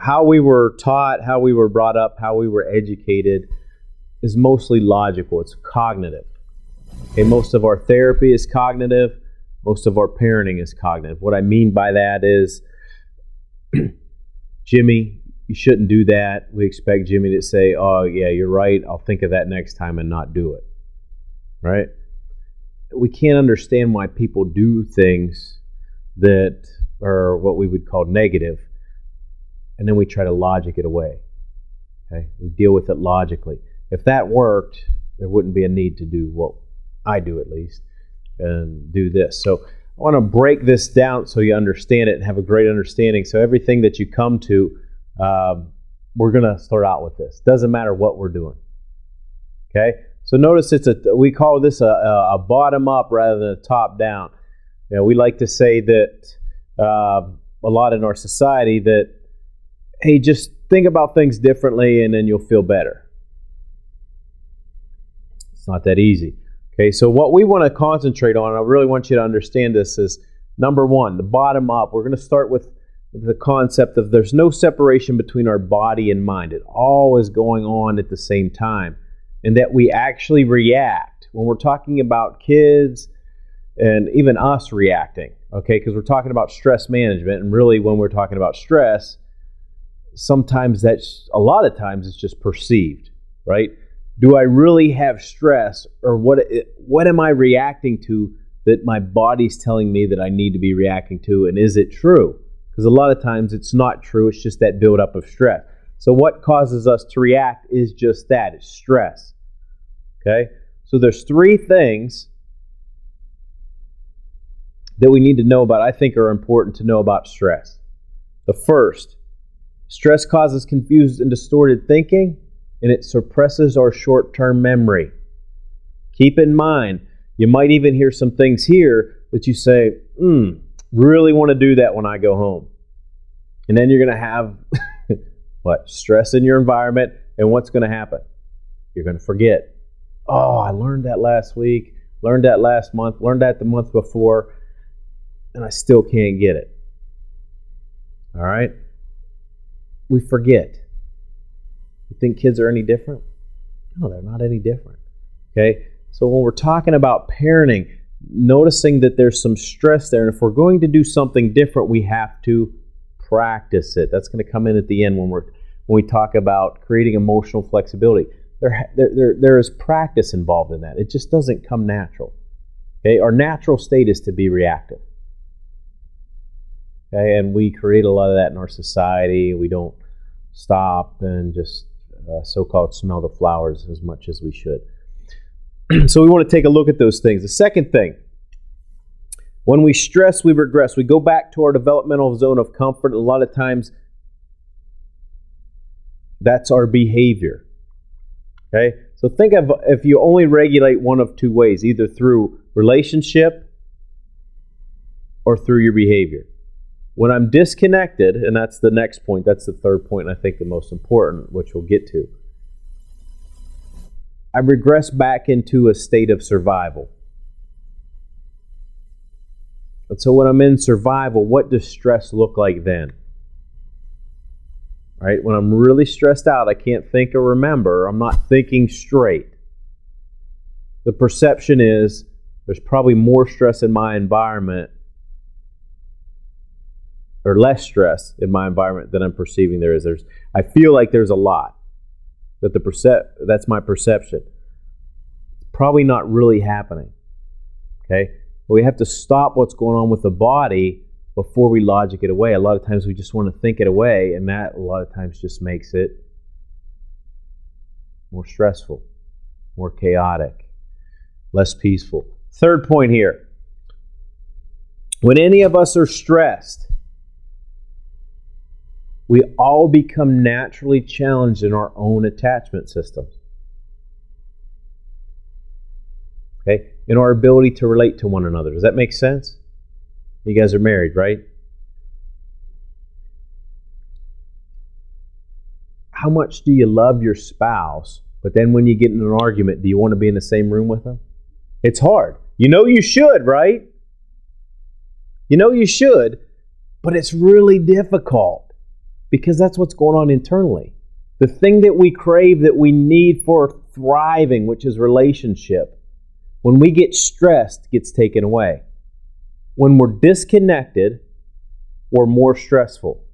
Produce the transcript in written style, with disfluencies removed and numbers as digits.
how we were taught, how we were brought up, how we were educated is mostly logical. It's cognitive. Okay, most of our therapy is cognitive. Most of our parenting is cognitive. What I mean by that is, Jimmy, you shouldn't do that. We expect Jimmy to say, oh, yeah, you're right. I'll think of that next time and not do it. Right? We can't understand why people do things that are what we would call negative, and then we try to logic it away. Okay? We deal with it logically. If that worked, there wouldn't be a need to do what I do, at least, and do this. So I want to break this down so you understand it and have a great understanding. So everything that you come to, we're going to start out with this. Doesn't matter what we're doing. Okay? So notice we call this a bottom up rather than a top down. You know, we like to say that a lot in our society that, hey, just think about things differently and then you'll feel better. It's not that easy. Okay, so what we want to concentrate on, and I really want you to understand this, is number one, the bottom up. We're going to start with the concept of there's no separation between our body and mind. It all is going on at the same time. And that we actually react when we're talking about kids and even us reacting. Okay, because we're talking about stress management, and really when we're talking about stress, a lot of times it's just perceived, right? Do I really have stress, or what am I reacting to that my body's telling me that I need to be reacting to, and is it true? Because a lot of times it's not true, it's just that buildup of stress. So what causes us to react is just that, it's stress. Okay? So there's three things that we need to know about, I think are important to know about stress. The first, stress causes confused and distorted thinking, and it suppresses our short-term memory. Keep in mind, you might even hear some things here that you say, really want to do that when I go home. And then you're going to have stress in your environment, and what's going to happen? You're going to forget. Oh, I learned that last week, learned that last month, learned that the month before, and I still can't get it. All right? We forget. You think kids are any different? No, they're not any different. Okay? So when we're talking about parenting, noticing that there's some stress there, and if we're going to do something different, we have to practice it. That's going to come in at the end when we talk about creating emotional flexibility. There is practice involved in that. It just doesn't come natural. Okay? Our natural state is to be reactive. Okay? And we create a lot of that in our society. We don't stop and just so-called smell the flowers as much as we should. So we want to take a look at those things. The second thing, when we stress, we regress. We go back to our developmental zone of comfort. A lot of times, that's our behavior. Okay? So think of if you only regulate one of two ways, either through relationship or through your behavior. When I'm disconnected, and that's the next point, that's the third point, and I think the most important, which we'll get to, I regress back into a state of survival. And so when I'm in survival, what does stress look like then? Right? When I'm really stressed out, I can't think or remember, I'm not thinking straight. The perception is there's probably more stress in my environment, or less stress in my environment than I'm perceiving there is. I feel like there's a lot. But that's my perception. It's probably not really happening. Okay? But we have to stop what's going on with the body before we logic it away. A lot of times we just want to think it away, and that a lot of times just makes it more stressful, more chaotic, less peaceful. Third point here. When any of us are stressed, we all become naturally challenged in our own attachment systems. Okay? In our ability to relate to one another. Does that make sense? You guys are married, right? How much do you love your spouse, but then when you get in an argument, do you want to be in the same room with them? It's hard. You know you should, right? You know you should, but it's really difficult. because that's what's going on internally. The thing that we crave, that we need for thriving, which is relationship, when we get stressed, gets taken away. When we're disconnected, we're more stressful.